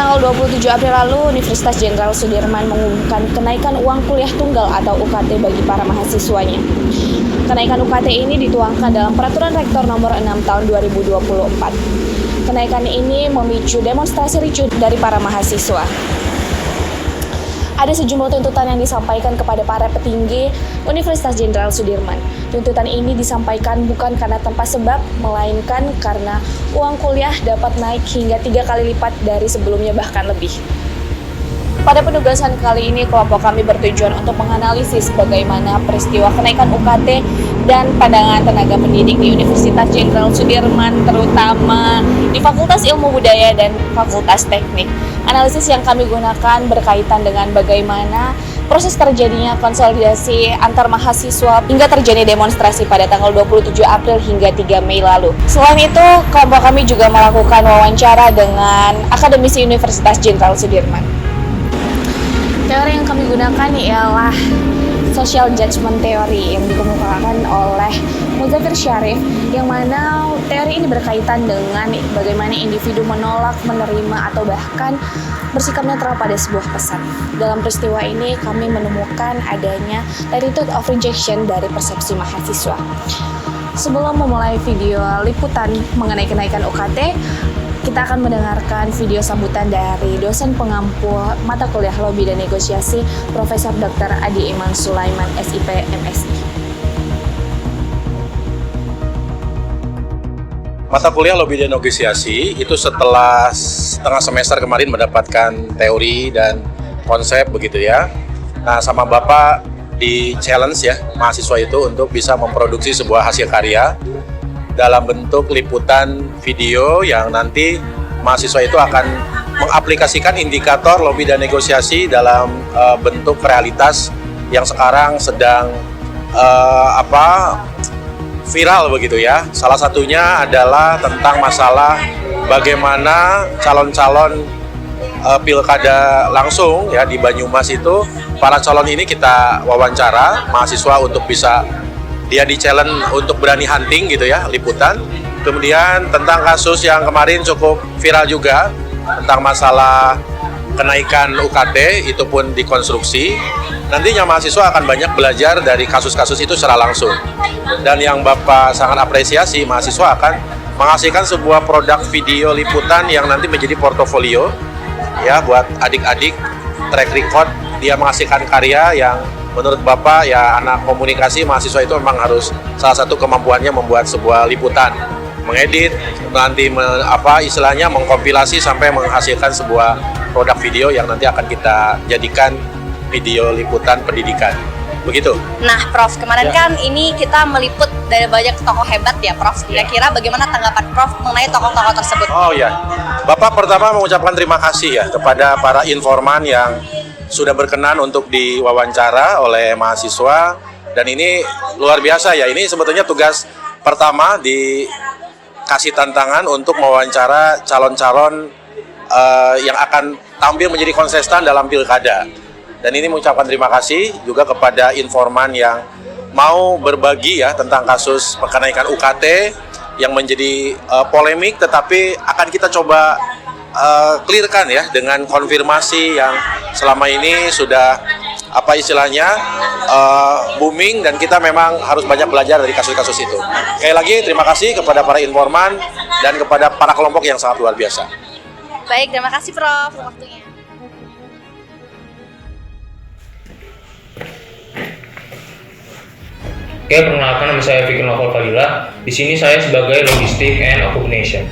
tanggal 27 April lalu, Universitas Jenderal Sudirman mengumumkan kenaikan uang kuliah tunggal atau UKT bagi para mahasiswanya. Kenaikan UKT ini dituangkan dalam Peraturan Rektor Nomor 6 Tahun 2024. Kenaikan ini memicu demonstrasi ricuh dari para mahasiswa. Ada sejumlah tuntutan yang disampaikan kepada para petinggi Universitas Jenderal Sudirman. Tuntutan ini disampaikan bukan karena tanpa sebab, melainkan karena uang kuliah dapat naik hingga 3 kali lipat dari sebelumnya, bahkan lebih. Pada penugasan kali ini, kelompok kami bertujuan untuk menganalisis bagaimana peristiwa kenaikan UKT dan pandangan tenaga pendidik di Universitas Jenderal Sudirman, terutama di Fakultas Ilmu Budaya dan Fakultas Teknik. Analisis yang kami gunakan berkaitan dengan bagaimana proses terjadinya konsolidasi antar mahasiswa hingga terjadi demonstrasi pada tanggal 27 April hingga 3 Mei lalu. Selain itu, kelompok kami juga melakukan wawancara dengan akademisi Universitas Jenderal Sudirman. Teori yang kami gunakan ialah social judgment theory yang dikemukakan oleh Muzafir Syarif, yang mana teori ini berkaitan dengan bagaimana individu menolak, menerima, atau bahkan bersikap netral pada sebuah pesan. Dalam peristiwa ini kami menemukan adanya attitude of rejection dari persepsi mahasiswa. Sebelum memulai video liputan mengenai kenaikan UKT, kita akan mendengarkan video sambutan dari dosen pengampu mata kuliah Lobby dan Negosiasi, Profesor Dr. Adi Iman Sulaiman, SIP MSI. Mata kuliah Lobby dan Negosiasi itu setelah setengah semester kemarin mendapatkan teori dan konsep begitu ya. Nah, sama Bapak di challenge ya mahasiswa itu untuk bisa memproduksi sebuah hasil karya dalam bentuk liputan video yang nanti mahasiswa itu akan mengaplikasikan indikator lobby dan negosiasi dalam bentuk realitas yang sekarang sedang viral begitu ya. Salah satunya adalah tentang masalah bagaimana calon-calon pilkada langsung ya di Banyumas itu, para calon ini kita wawancara mahasiswa untuk bisa dia di challenge untuk berani hunting gitu ya, liputan. Kemudian tentang kasus yang kemarin cukup viral juga tentang masalah kenaikan UKT, itu pun dikonstruksi. Nantinya mahasiswa akan banyak belajar dari kasus-kasus itu secara langsung. Dan yang Bapak sangat apresiasi, mahasiswa akan menghasilkan sebuah produk video liputan yang nanti menjadi portofolio ya buat adik-adik, track record dia menghasilkan karya yang menurut Bapak ya, anak komunikasi mahasiswa itu memang harus salah satu kemampuannya membuat sebuah liputan, mengedit, nanti istilahnya mengkompilasi sampai menghasilkan sebuah produk video yang nanti akan kita jadikan video liputan pendidikan. Begitu. Nah, Prof, kemarin kan ini kita meliput dari banyak tokoh hebat ya, Prof. Kira-kira bagaimana tanggapan Prof mengenai tokoh-tokoh tersebut? Oh ya, Bapak pertama mengucapkan terima kasih ya kepada para informan yang sudah berkenan untuk diwawancara oleh mahasiswa, dan ini luar biasa ya. Ini sebetulnya tugas pertama, dikasih tantangan untuk mewawancara calon-calon yang akan tampil menjadi kontestan dalam pilkada. Dan ini mengucapkan terima kasih juga kepada informan yang mau berbagi ya tentang kasus kenaikan UKT yang menjadi polemik, tetapi akan kita coba clearkan ya dengan konfirmasi yang selama ini sudah booming, dan kita memang harus banyak belajar dari kasus-kasus itu. Sekali lagi terima kasih kepada para informan dan kepada para kelompok yang sangat luar biasa. Baik, terima kasih Prof untuk waktunya. Oke, perkenalkan nama saya Fikri Novel Fadila. Di sini saya sebagai Logistik and Occupation.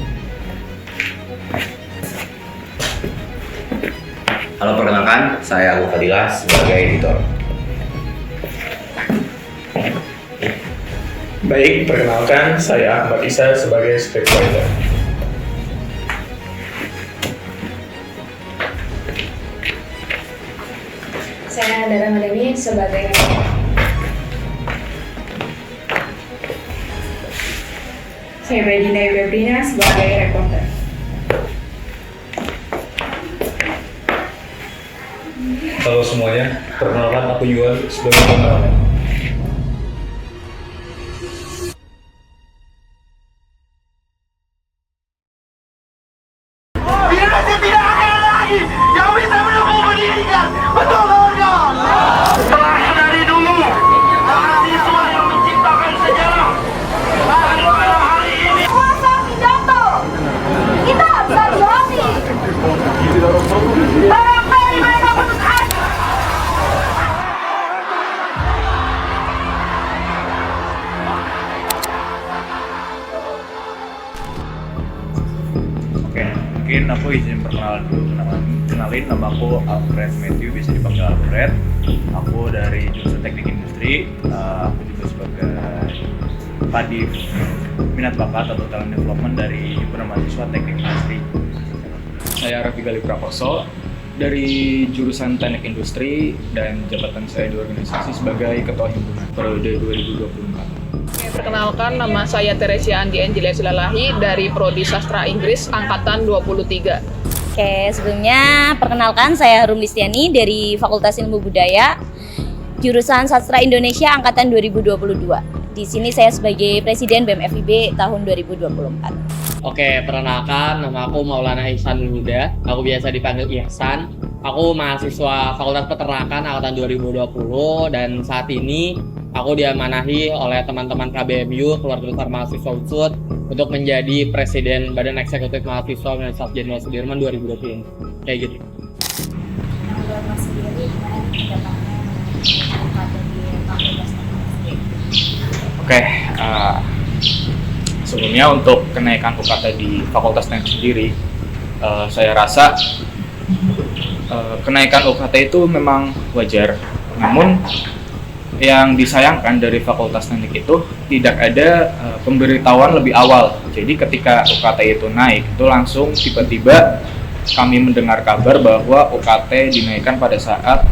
Halo, perkenalkan, saya Agung Fadilah sebagai editor. Baik, perkenalkan, saya Ahmad Isa sebagai scriptwriter. Saya Dara Madani sebagai Saya Regina Febrina sebagai reporter. Halo semuanya, perkenalkan aku Yuan sebagai kameramen. Tidak ada lagi. Mungkin aku izin perkenalan dulu. Kenalin, nama aku Alfred Matthew, bisa dipanggil Alfred. Aku dari jurusan Teknik Industri. Aku juga sebagai Kadif Minat Bakat atau Talent Development dari Himpunan Mahasiswa Teknik Industri. Saya Raffi Gali Prakoso dari jurusan Teknik Industri dan jabatan saya di organisasi sebagai Ketua Himpunan periode 2024. Perkenalkan, nama saya Teresia Andi Angelia Silalahi dari Prodi Sastra Inggris Angkatan 23. Oke, sebelumnya perkenalkan saya Harum Listiani dari Fakultas Ilmu Budaya, jurusan Sastra Indonesia Angkatan 2022. Di sini saya sebagai Presiden BEM FIB tahun 2024. Oke, perkenalkan, nama aku Maulana Ihsan Huda. Aku biasa dipanggil Ihsan. Aku mahasiswa Fakultas Peternakan Angkatan 2020 dan saat ini aku diamanahi oleh teman-teman KBMU, Keluarga Besar Mahasiswa UNSUD, untuk menjadi Presiden Badan Eksekutif Mahasiswa Universitas Jenderal Sudirman 2020. Kayak gitu. Menurut Mas sendiri, gimana pendapatnya di Fakultas Teknik? Oke, sebelumnya untuk kenaikan UKT di Fakultas Teknik sendiri, saya rasa kenaikan UKT itu memang wajar. Namun yang disayangkan dari Fakultas Teknik itu tidak ada pemberitahuan lebih awal. Jadi ketika UKT itu naik, itu langsung tiba-tiba kami mendengar kabar bahwa UKT dinaikkan pada saat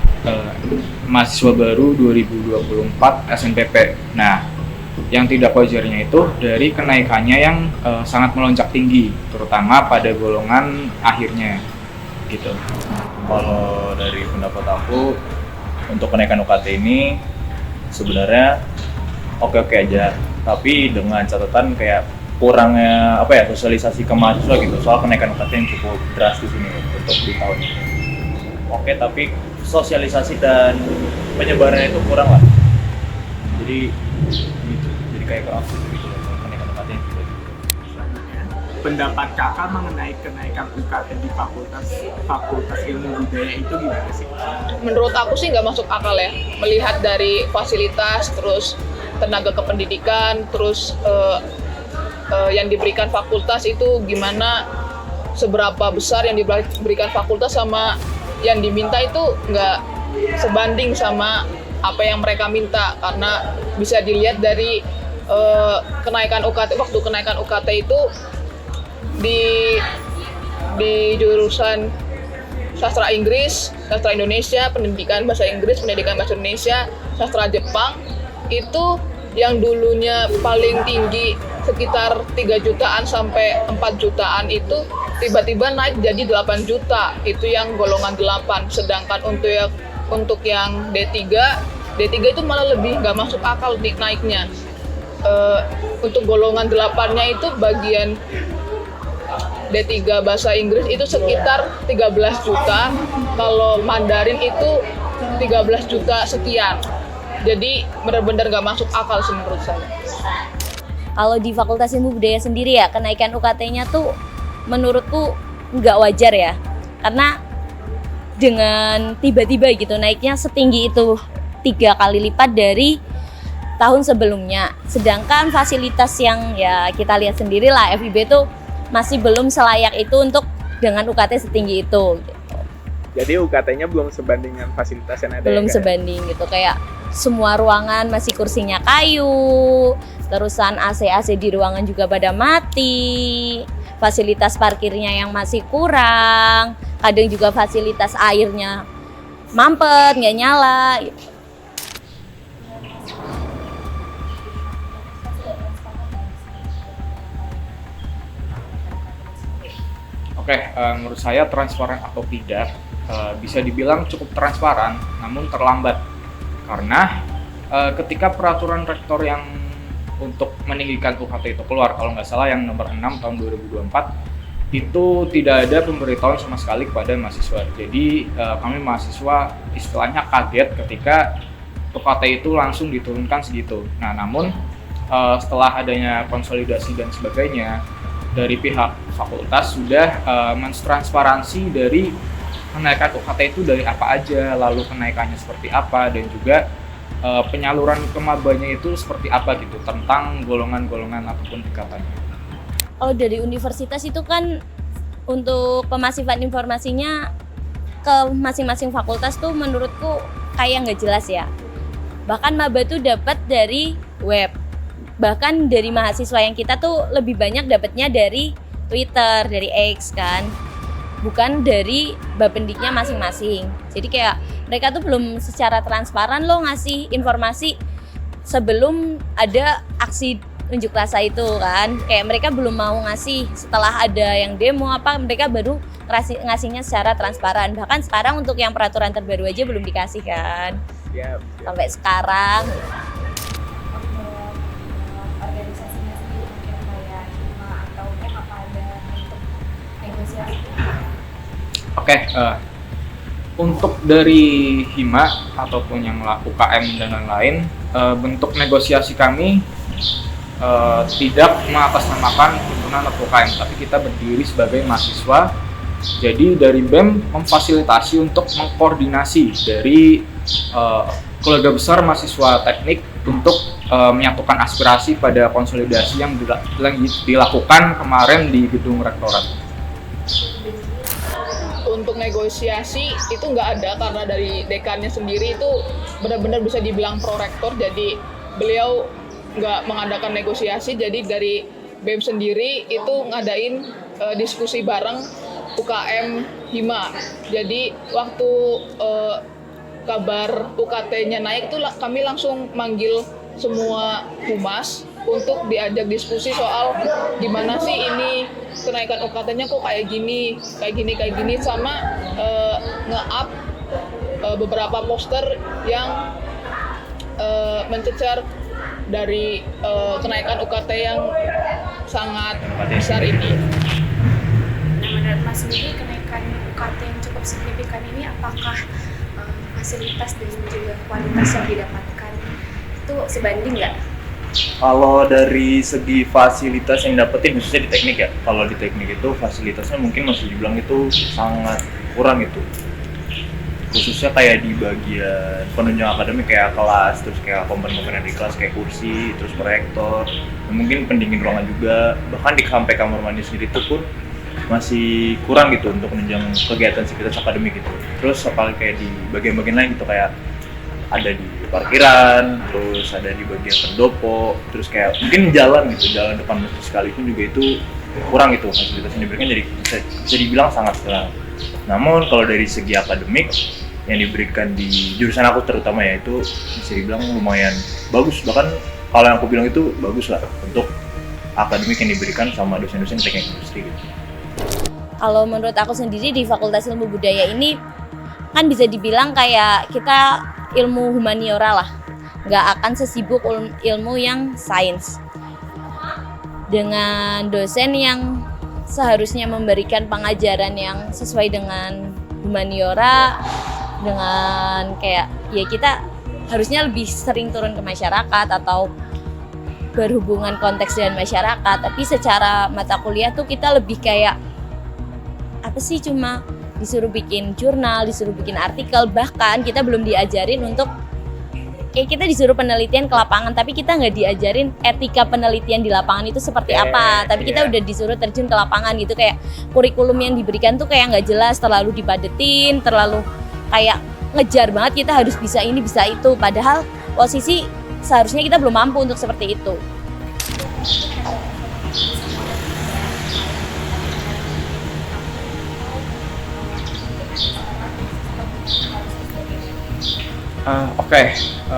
mahasiswa baru 2024 SNPP. Nah, yang tidak wajarnya itu dari kenaikannya yang sangat melonjak tinggi, terutama pada golongan akhirnya, gitu. Kalau dari pendapat aku, untuk kenaikan UKT ini sebenarnya oke-oke aja, tapi dengan catatan kayak kurangnya sosialisasi ke mahasiswa gitu soal kenaikan UKT yang cukup drastis ini untuk di tahun ini. Oke, tapi sosialisasi dan penyebarannya itu kurang lah. Jadi kayak kurang gitu kenaikan UKT gitu. Pendapat kakak mengenai kenaikan UKT di Fakultas Ilmu Budaya itu gimana sih? Menurut aku sih nggak masuk akal ya, melihat dari fasilitas, terus tenaga kependidikan, terus yang diberikan fakultas itu gimana, seberapa besar yang diberikan fakultas sama yang diminta itu nggak sebanding sama apa yang mereka minta, karena bisa dilihat dari kenaikan UKT, waktu kenaikan UKT itu di jurusan Sastra Inggris, Sastra Indonesia, Pendidikan Bahasa Inggris, Pendidikan Bahasa Indonesia, Sastra Jepang, itu yang dulunya paling tinggi sekitar 3 jutaan sampai 4 jutaan itu tiba-tiba naik jadi 8 juta, itu yang golongan 8. Sedangkan untuk yang D3 itu malah lebih nggak masuk akal naiknya. Untuk golongan 8-nya itu bagian D3 Bahasa Inggris itu sekitar 13 juta, kalau Mandarin itu 13 juta sekian. Jadi benar-benar nggak masuk akal sih menurut saya. Kalau di Fakultas Ilmu Budaya sendiri ya, kenaikan UKT-nya tuh menurutku nggak wajar ya. Karena dengan tiba-tiba gitu naiknya setinggi itu 3 kali lipat dari tahun sebelumnya. Sedangkan fasilitas yang ya kita lihat sendiri lah, FIB tuh masih belum selayak itu untuk dengan UKT setinggi itu gitu. Jadi UKT-nya belum sebanding dengan fasilitas yang ada. Belum sebanding gitu, kayak semua ruangan masih kursinya kayu, terusan AC di ruangan juga pada mati, fasilitas parkirnya yang masih kurang, kadang juga fasilitas airnya mampet, nggak nyala gitu. Oke, menurut saya transparan atau tidak, bisa dibilang cukup transparan, namun terlambat. Karena ketika peraturan rektor yang untuk meninggikan UKT itu keluar, kalau nggak salah yang nomor 6 tahun 2024, itu tidak ada pemberitahuan sama sekali kepada mahasiswa. Jadi kami mahasiswa istilahnya kaget ketika UKT itu langsung diturunkan segitu. Nah, namun setelah adanya konsolidasi dan sebagainya, dari pihak fakultas sudah mentransparansi dari kenaikan UKT itu dari apa aja, lalu kenaikannya seperti apa, dan juga penyaluran ke mabanya itu seperti apa gitu, tentang golongan-golongan ataupun tingkatannya. Kalau dari universitas itu kan Untuk pemasifan informasinya ke masing-masing fakultas tuh menurutku kayak nggak jelas ya. Bahkan maba tuh dapat dari web. Bahkan dari mahasiswa yang kita tuh lebih banyak dapatnya dari Twitter, dari X kan. Bukan dari bapendiknya masing-masing. Jadi kayak mereka tuh belum secara transparan loh ngasih informasi sebelum ada aksi unjuk rasa itu kan. Kayak mereka belum mau ngasih setelah ada yang demo apa, mereka baru ngasihnya secara transparan. Bahkan sekarang untuk yang peraturan terbaru aja belum dikasih kan. Sampai sekarang. Organisasinya sendiri mungkin kayak HIMA atau apa ada untuk negosiasi? Oke, untuk dari HIMA ataupun yang UKM dan lain-lain, bentuk negosiasi kami tidak mengatasnamakan himpunan atau UKM, tapi kita berdiri sebagai mahasiswa. Jadi dari BEM memfasilitasi untuk mengkoordinasi dari keluarga besar mahasiswa teknik untuk menyatukan aspirasi pada konsolidasi yang dilakukan kemarin di gedung rektorat. Untuk negosiasi itu nggak ada, karena dari dekannya sendiri itu benar-benar bisa dibilang prorektor, jadi beliau nggak mengadakan negosiasi. Jadi dari BEM sendiri itu ngadain diskusi bareng UKM HIMA. Jadi waktu kabar UKT-nya naik tuh kami langsung manggil semua humas untuk diajak diskusi soal gimana sih ini kenaikan UKT-nya kok kayak gini, sama nge-up beberapa poster yang mencecar dari kenaikan UKT yang sangat besar ini. Nah, menurut Mas sendiri kenaikan UKT yang cukup signifikan ini apakah fasilitas dan juga kualitas yang didapatkan itu sebanding nggak? Kalau dari segi fasilitas yang dapetin khususnya di teknik ya, kalau di teknik itu fasilitasnya mungkin masih dibilang itu sangat kurang itu. Khususnya kayak di bagian penunjang akademik kayak kelas, terus kayak komponen-komponen di kelas kayak kursi, terus proyektor, dan mungkin pendingin ruangan juga, bahkan di sampai kamar mandi sendiri itu pun masih kurang gitu untuk menunjang kegiatan sivitas akademik gitu. Terus apalagi kayak di bagian-bagian lain gitu kayak ada di parkiran, terus ada di bagian pendopo, terus kayak mungkin jalan depan masjid sekalipun juga itu kurang gitu fasilitas yang diberikan, jadi bisa dibilang sangat kurang. Namun kalau dari segi akademik yang diberikan di jurusan aku terutama ya itu bisa dibilang lumayan bagus, bahkan kalau yang aku bilang itu bagus lah untuk akademik yang diberikan sama dosen-dosen teknik industri gitu. Kalau menurut aku sendiri di Fakultas Ilmu Budaya ini kan bisa dibilang kayak kita ilmu humaniora lah, nggak akan sesibuk ilmu yang sains. Dengan dosen yang seharusnya memberikan pengajaran yang sesuai dengan humaniora, dengan kayak ya kita harusnya lebih sering turun ke masyarakat atau berhubungan konteks dengan masyarakat, tapi secara mata kuliah tuh kita lebih kayak apa sih, cuma disuruh bikin jurnal, disuruh bikin artikel, bahkan kita belum diajarin untuk kayak kita disuruh penelitian ke lapangan, tapi kita nggak diajarin etika penelitian di lapangan itu seperti apa. Tapi kita udah disuruh terjun ke lapangan gitu, kayak kurikulum yang diberikan tuh kayak nggak jelas, terlalu dipadetin, terlalu kayak ngejar banget kita harus bisa ini bisa itu, padahal posisi seharusnya kita belum mampu untuk seperti itu.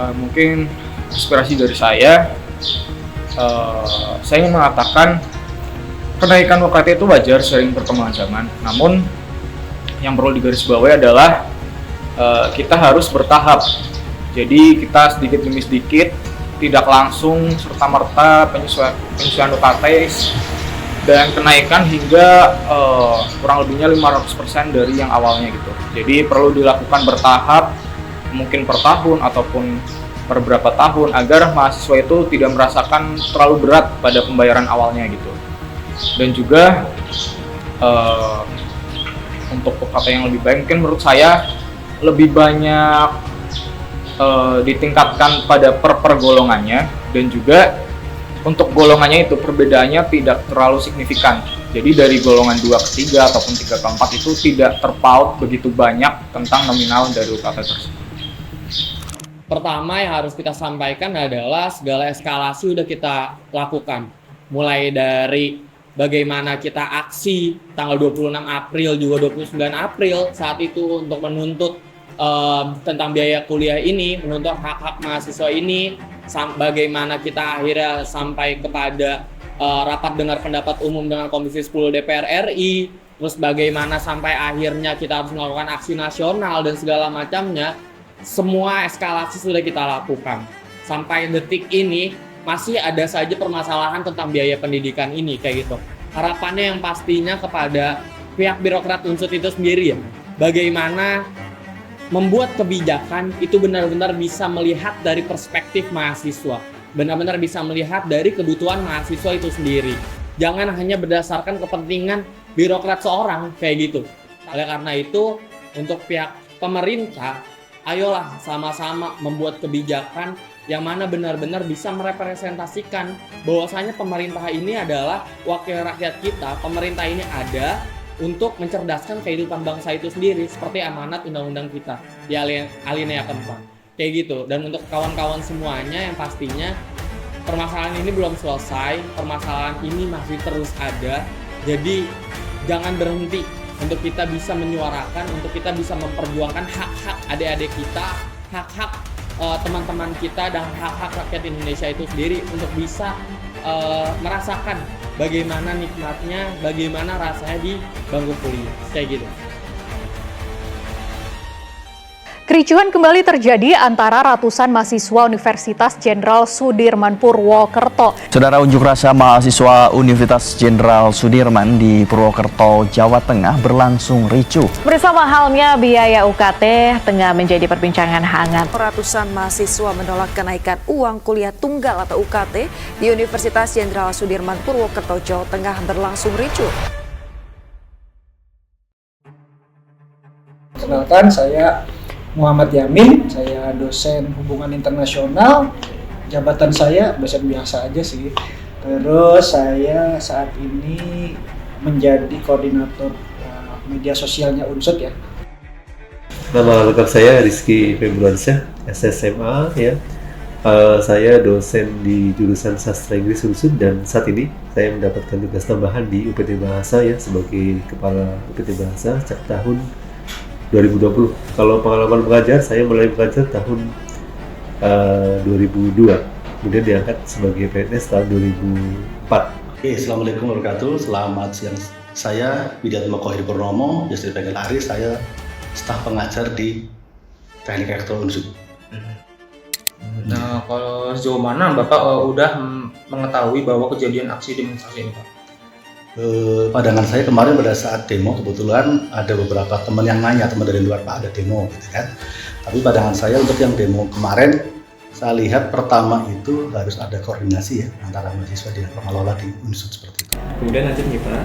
Mungkin inspirasi dari saya ingin mengatakan kenaikan UKT itu wajar sering perkembangan zaman. Namun yang perlu digarisbawahi adalah kita harus bertahap. Jadi kita sedikit demi sedikit, tidak langsung serta-merta penyesuaian UKT dan kenaikan hingga kurang lebihnya 500% dari yang awalnya gitu. Jadi perlu dilakukan bertahap, mungkin per tahun ataupun per beberapa tahun, agar mahasiswa itu tidak merasakan terlalu berat pada pembayaran awalnya gitu. Dan juga untuk UKT yang lebih baik, mungkin menurut saya lebih banyak ditingkatkan pada per golongannya, dan juga untuk golongannya itu perbedaannya tidak terlalu signifikan. Jadi dari golongan 2 ke 3 ataupun 3 ke 4 itu tidak terpaut begitu banyak tentang nominal dari UKT tersebut. Pertama yang harus kita sampaikan adalah segala eskalasi udah kita lakukan. Mulai dari bagaimana kita aksi tanggal 26 April juga 29 April saat itu untuk menuntut tentang biaya kuliah ini, menuntut hak-hak mahasiswa ini, bagaimana kita akhirnya sampai kepada rapat dengar pendapat umum dengan Komisi 10 DPR RI, terus bagaimana sampai akhirnya kita harus melakukan aksi nasional dan segala macamnya. Semua eskalasi sudah kita lakukan. Sampai detik ini masih ada saja permasalahan tentang biaya pendidikan ini kayak gitu. Harapannya yang pastinya kepada pihak birokrat Unsud itu sendiri ya, bagaimana membuat kebijakan itu benar-benar bisa melihat dari perspektif mahasiswa, benar-benar bisa melihat dari kebutuhan mahasiswa itu sendiri. Jangan hanya berdasarkan kepentingan birokrat seorang kayak gitu. Oleh karena itu, untuk pihak pemerintah, ayolah sama-sama membuat kebijakan yang mana benar-benar bisa merepresentasikan bahwasanya pemerintah ini adalah wakil rakyat kita. Pemerintah ini ada untuk mencerdaskan kehidupan bangsa itu sendiri seperti amanat undang-undang kita di alinea keempat kayak gitu. Dan untuk kawan-kawan semuanya yang pastinya permasalahan ini belum selesai, permasalahan ini masih terus ada, jadi jangan berhenti untuk kita bisa menyuarakan, untuk kita bisa memperjuangkan hak-hak adik-adik kita, hak-hak teman-teman kita, dan hak-hak rakyat Indonesia itu sendiri untuk bisa merasakan bagaimana nikmatnya, bagaimana rasanya di bangku kuliah, kayak gitu. Kericuhan kembali terjadi antara ratusan mahasiswa Universitas Jenderal Sudirman Purwokerto. Saudara, unjuk rasa mahasiswa Universitas Jenderal Sudirman di Purwokerto, Jawa Tengah berlangsung ricuh. Bersama halnya biaya UKT tengah menjadi perbincangan hangat. Ratusan mahasiswa menolak kenaikan uang kuliah tunggal atau UKT di Universitas Jenderal Sudirman Purwokerto, Jawa Tengah berlangsung ricuh. Kenalkan, saya Muhammad Yamin, saya dosen hubungan internasional. Jabatan saya dosen biasa aja sih. Terus saya saat ini menjadi koordinator media sosialnya Unsud ya. Nama lengkap saya Rizky Februansyah, SSMA ya. Saya dosen di jurusan Sastra Inggris Unsud dan saat ini saya mendapatkan tugas tambahan di UPT Bahasa ya sebagai kepala UPT Bahasa sejak tahun 2020. Kalau pengalaman mengajar, saya mulai mengajar tahun 2002, kemudian diangkat sebagai PNS tahun 2004. Oke, Assalamualaikum warahmatullahi wabarakatuh. Selamat siang. Saya Widyatma Kohir Purnomo, biasa dipanggil Aris. Saya staf pengajar di Teknik Elektro Unsud. Nah, kalau sejauh mana Bapak udah mengetahui bahwa kejadian aksi demonstrasi ini, Pak? Pandangan saya kemarin pada saat demo, kebetulan ada beberapa teman yang nanya, teman dari luar, Pak ada demo gitu kan. Tapi pandangan saya untuk yang demo kemarin, saya lihat pertama itu harus ada koordinasi ya antara mahasiswa dengan pengelola di Unsud seperti itu. Kemudian lanjut nih Pak,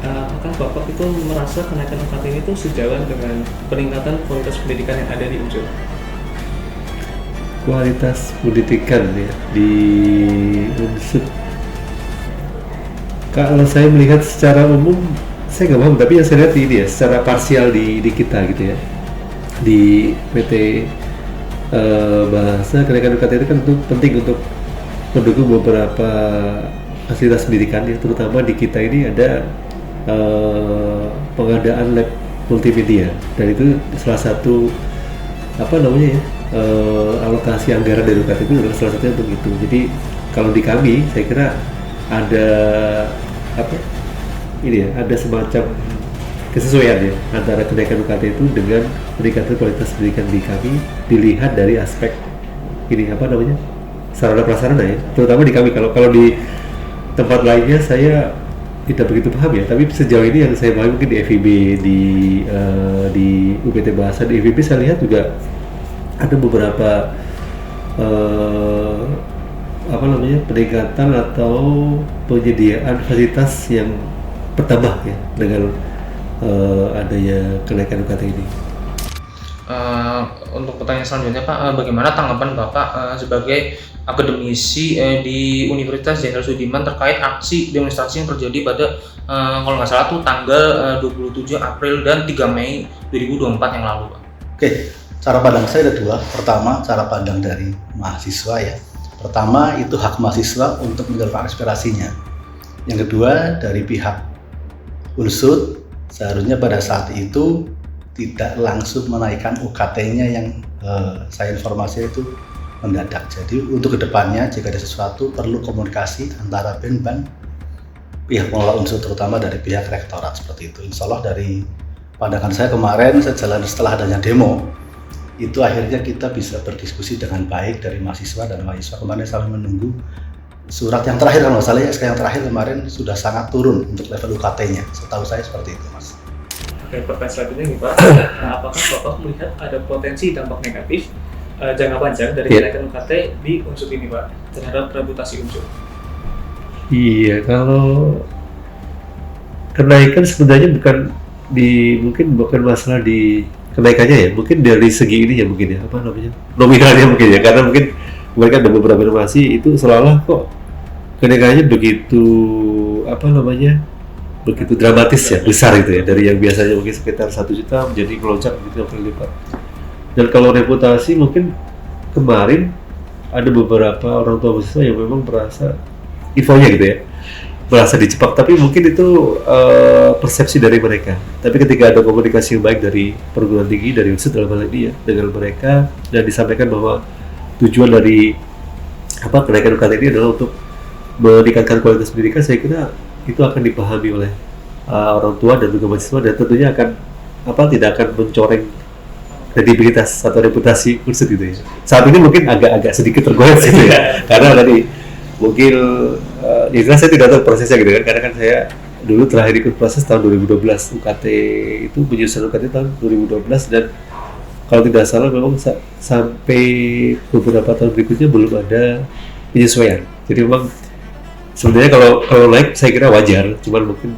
apakah Bapak itu merasa kenaikan UKT ini itu sejalan dengan peningkatan kualitas pendidikan yang ada di Unsud? Kualitas pendidikan ya di Unsud, kalau saya melihat secara umum, saya nggak paham, tapi yang saya lihat ini ya, secara parsial di kita gitu ya. Di PT Bahasa, kenaikan UKT itu kan penting untuk mendukung beberapa fasilitas pendidikan ya, terutama di kita ini ada pengadaan lab multimedia, dan itu salah satu alokasi anggaran dari UKT itu adalah salah satunya untuk itu. Jadi kalau di kami, saya kira ada ada semacam kesesuaian ya antara kenaikan UKT itu dengan peningkatan kualitas pendidikan di kami, dilihat dari aspek sarana prasarana ya, terutama di kami. Kalau di tempat lainnya saya tidak begitu paham ya, tapi sejauh ini yang saya paham mungkin di FIB, di UPT Bahasa, di FIB saya lihat juga ada beberapa peningkatan atau penyediaan fasilitas yang bertambah ya dengan adanya kenaikan UKT ini. Untuk pertanyaan selanjutnya Pak, bagaimana tanggapan Bapak sebagai akademisi di Universitas Jenderal Sudirman terkait aksi demonstrasi yang terjadi pada kalau nggak salah tuh tanggal 27 April dan 3 Mei 2024 yang lalu Pak? Oke, cara pandang saya ada dua. Pertama, cara pandang dari mahasiswa ya. Pertama, itu hak mahasiswa untuk menyalurkan aspirasinya. Yang kedua, dari pihak UNSUD, seharusnya pada saat itu tidak langsung menaikkan UKT-nya yang saya informasi itu mendadak. Jadi untuk kedepannya jika ada sesuatu perlu komunikasi antara BEM dan pihak pengelola UNSUD, terutama dari pihak rektorat seperti itu. Insya Allah dari pandangan saya kemarin setelah adanya demo itu akhirnya kita bisa berdiskusi dengan baik dari mahasiswa dan mahasiswa. Kemarin sampai menunggu surat yang terakhir, kalau nggak salah ya, SK yang terakhir kemarin sudah sangat turun untuk level UKT-nya. Setahu saya seperti itu, Mas. Oke, pertanyaan selanjutnya nih Pak, apakah Bapak melihat ada potensi dampak negatif jangka panjang dari kenaikan UKT di UNSUD ini Pak terhadap reputasi UNSUD? Iya, kalau kenaikan sebenarnya mungkin bukan masalah di kenaikannya ya, mungkin dari segi ini ya mungkin ya, apa namanya, nominalnya mungkin ya, karena mungkin mereka ada beberapa informasi itu seolah-olah kok kenaikannya begitu begitu dramatis ya, besar gitu ya, dari yang biasanya mungkin sekitar 1 juta menjadi melonjak gitu kali lipat. Dan kalau reputasi mungkin kemarin ada beberapa orang tua mahasiswa yang memang merasa infonya gitu ya, merasa dicepak, tapi mungkin itu persepsi dari mereka. Tapi ketika ada komunikasi yang baik dari perguruan tinggi, dari UNSUD dalam hal ini ya, dengan mereka, dan disampaikan bahwa tujuan dari kenaikan UKT ini adalah untuk meningkatkan kualitas pendidikan, saya kira itu akan dipahami oleh orang tua dan juga mahasiswa, dan tentunya akan tidak akan mencoreng kredibilitas atau reputasi UNSUD gitu ya. Saat ini mungkin agak sedikit tergoyah gitu ya, karena tadi mungkin jelas saya tidak tahu prosesnya gitu kan, karena kan saya dulu terakhir ikut proses tahun 2012 UKT itu, penyusunan UKT tahun 2012, dan kalau tidak salah memang sampai beberapa tahun berikutnya belum ada penyesuaian. Jadi memang sebenarnya kalau naik saya kira wajar, cuman mungkin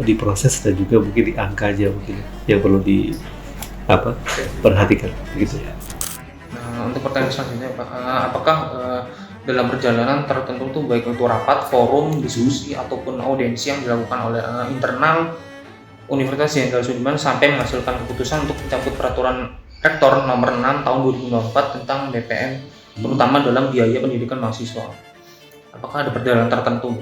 diproses dan juga mungkin di angkanya mungkin yang perlu perhatikan begitu ya. Nah, untuk pertanyaan selanjutnya Pak, apakah dalam perjalanan tertentu tuh baik itu rapat, forum, diskusi ataupun audiensi yang dilakukan oleh internal Universitas Jenderal Sudirman sampai menghasilkan keputusan untuk mencabut peraturan Rektor nomor 6 tahun 2024 tentang BPM, terutama dalam biaya pendidikan mahasiswa? Apakah ada perjalanan tertentu?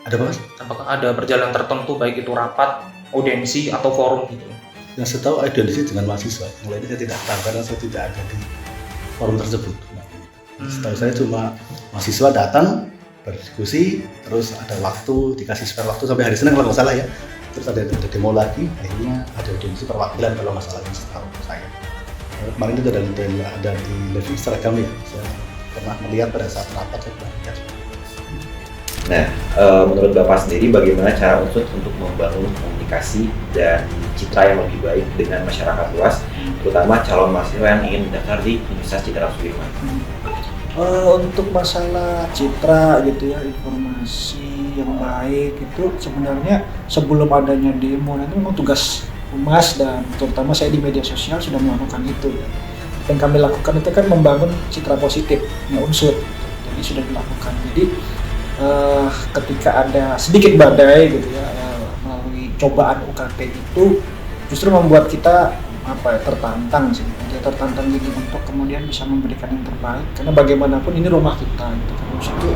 Ada Mas? Apakah ada perjalanan tertentu baik itu rapat, audiensi atau forum gitu? Yang setahu audiensi dengan mahasiswa, yang lainnya saya tidak tahu karena saya tidak ada di forum tersebut. Setahu saya cuma mahasiswa datang berdiskusi, terus ada waktu, dikasih spare waktu sampai hari Senin kalau nggak salah ya. Terus ada demo lagi, akhirnya ada audiensi perwakilan kalau masalahnya setahu saya. Kemarin itu ada di live Instagram ya, saya pernah melihat pada saat rapat saya pernah lihat. Nah, menurut Bapak sendiri bagaimana cara UNSUD untuk membangun komunikasi dan citra yang lebih baik dengan masyarakat luas, terutama calon mahasiswa yang ingin mendaftar di Universitas Jenderal Sudirman? Untuk masalah citra gitu ya, informasi yang baik itu sebenarnya sebelum adanya demo nanti memang tugas Humas dan terutama saya di media sosial sudah melakukan itu. Yang kami lakukan itu kan membangun citra positif UNSUD, jadi sudah dilakukan. Jadi ketika ada sedikit badai gitu ya melalui cobaan UKT itu justru membuat kita tertantang sih, tertantang gitu untuk kemudian bisa memberikan yang terbaik, karena bagaimanapun ini rumah kita gitu kan, itu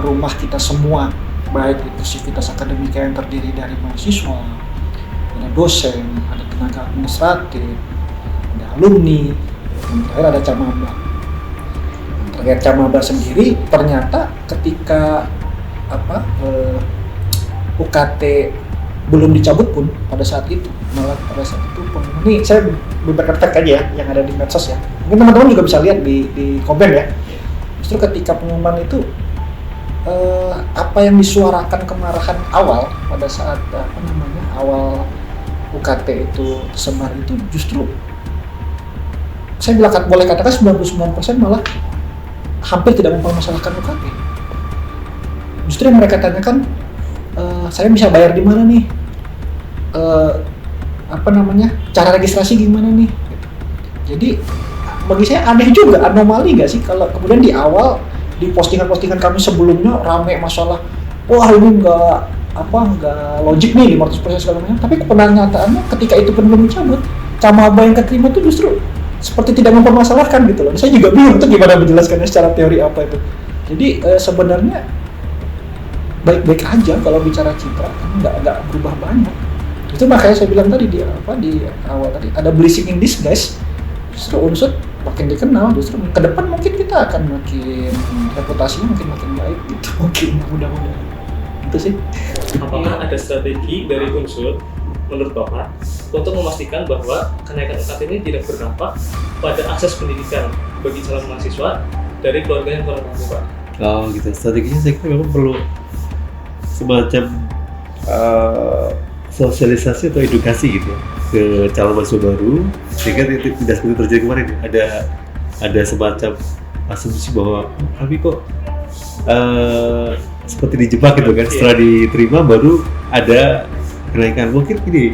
rumah kita semua, baik itu sivitas akademika yang terdiri dari mahasiswa, ada dosen, ada tenaga administratif, ada alumni, dan terakhir ada camaba. Terkait camaba sendiri ternyata ketika UKT belum dicabut pun pada saat itu, malah pada saat itu ini saya beberkan fact aja ya yang ada di medsos ya, mungkin teman-teman juga bisa lihat di komen ya. Justru ketika pengumuman itu apa yang disuarakan kemarahan awal pada saat awal UKT itu tersebar itu justru saya boleh katakan 99% malah hampir tidak mempermasalahkan UKT. Justru yang mereka tanyakan, saya bisa bayar di mana nih? Cara registrasi gimana nih? Jadi bagi saya aneh juga, anomali nggak sih kalau kemudian di awal di postingan-postingan kami sebelumnya rame masalah wah ini nggak logik nih 500% segala macam, tapi kenyataannya ketika itu pun belum dicabut, Camaba yang keterima itu justru seperti tidak mempermasalahkan gitu loh. Saya juga bingung tuh gimana menjelaskannya secara teori apa itu. Jadi sebenarnya baik-baik aja kalau bicara citra, nggak berubah banyak. Itu makanya saya bilang tadi di awal tadi ada blessing in disguise. Justru unsur makin dikenal, justru ke depan mungkin kita akan makin reputasinya makin baik gitu, mungkin mudah-mudahan itu sih. Apakah ada strategi dari unsur menurut Bapak untuk memastikan bahwa kenaikan UKT ini tidak berdampak pada akses pendidikan bagi calon mahasiswa dari keluarga yang kurang mampu, Pak? Oh gitu, strateginya saya kira memang perlu semacam sosialisasi atau edukasi gitu ya ke calon mahasiswa baru, sehingga tidak seperti terjadi kemarin. Ada semacam asumsi bahwa kami kok seperti dijebak gitu kan, setelah diterima baru ada kenaikan. Mungkin ini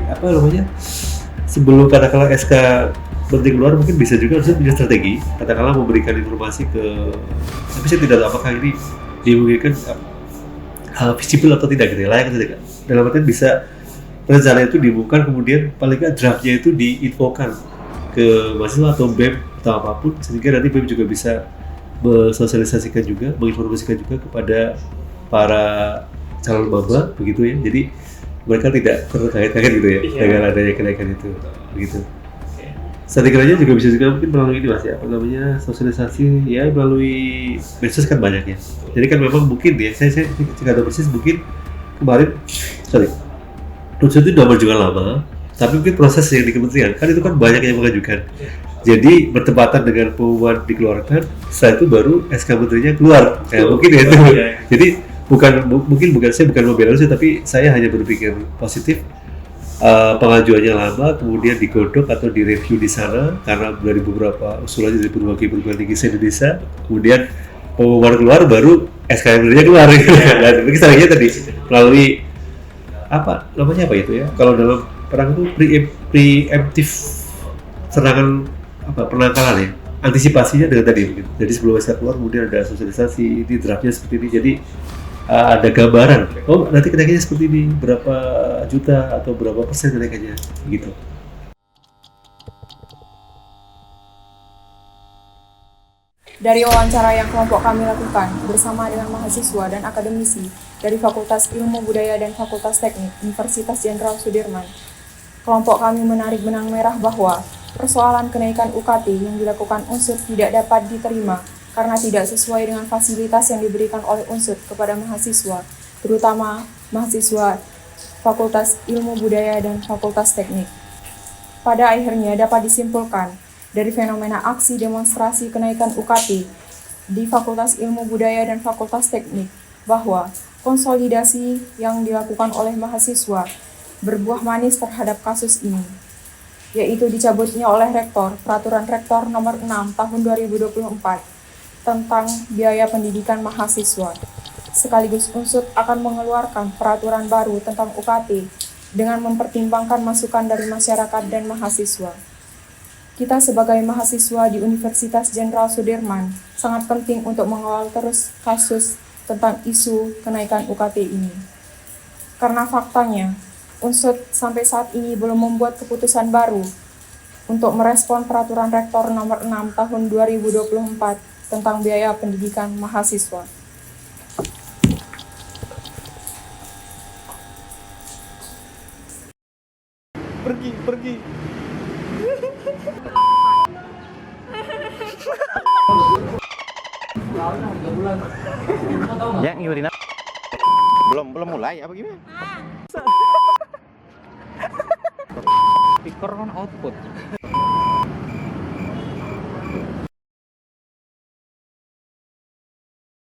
sebelum katakanlah SK Menteri keluar, mungkin bisa juga harus punya strategi, katakanlah memberikan informasi ke, tapi saya tidak tahu apakah ini dimungkinkan visible atau tidak gitu ya, layak atau tidak. Dalam artian bisa rencana itu dibuka, kemudian paling nggak draftnya itu diinfokan ke mahasiswa atau BEM atau apapun, sehingga nanti BEM juga bisa mensosialisasikan juga, menginformasikan juga kepada para calon maba begitu ya. Jadi mereka tidak terkaget-kaget gitu ya dengan adanya kenaikan itu begitu. Strateginya juga bisa mungkin melalui ini Mas ya, sosialisasi ya, melalui medsos kan banyak ya. Jadi kan memang mungkin ya, saya tidak tahu persis, mungkin kemarin unsur itu sudah berjuang lama, tapi mungkin proses yang di kementerian kan itu kan banyak yang mengajukan. Jadi bertepatan dengan pengumuman dikeluarkan, setelah itu baru SK menterinya keluar. Mungkin ya itu. Jadi saya bukan membela unsur, tapi saya hanya berpikir positif. Pengajuannya lama, kemudian digodok atau direview di sana karena dari beberapa usulan dari berbagai perguruan tinggi se-Indonesia, kemudian pengumuman keluar baru SK menterinya keluar. Dan mungkin caranya tadi melalui apa itu ya, kalau dalam perang itu preemptif serangan penangkalan ya, antisipasinya dengan tadi gitu. Jadi sebelum SK keluar kemudian ada sosialisasi, ini draftnya seperti ini, jadi ada gambaran, oh nanti kenaikannya seperti ini, berapa juta atau berapa persen kenaikannya gitu. Dari wawancara yang kelompok kami lakukan bersama dengan mahasiswa dan akademisi dari Fakultas Ilmu Budaya dan Fakultas Teknik Universitas Jenderal Sudirman, kelompok kami menarik benang merah bahwa persoalan kenaikan UKT yang dilakukan unsur tidak dapat diterima karena tidak sesuai dengan fasilitas yang diberikan oleh unsur kepada mahasiswa, terutama mahasiswa Fakultas Ilmu Budaya dan Fakultas Teknik. Pada akhirnya dapat disimpulkan dari fenomena aksi demonstrasi kenaikan UKT di Fakultas Ilmu Budaya dan Fakultas Teknik bahwa konsolidasi yang dilakukan oleh mahasiswa berbuah manis terhadap kasus ini, yaitu dicabutnya oleh Rektor Peraturan Rektor Nomor 6 Tahun 2024 tentang biaya pendidikan mahasiswa. Sekaligus unsur akan mengeluarkan peraturan baru tentang UKT dengan mempertimbangkan masukan dari masyarakat dan mahasiswa. Kita sebagai mahasiswa di Universitas Jenderal Sudirman sangat penting untuk mengawal terus kasus tentang isu kenaikan UKT ini. Karena faktanya, unsur sampai saat ini belum membuat keputusan baru untuk merespon Peraturan Rektor Nomor 6 Tahun 2024 tentang biaya pendidikan mahasiswa. Pergi. Ya, ngikutin apa? Belum mulai apa gimana? Speaker kan output.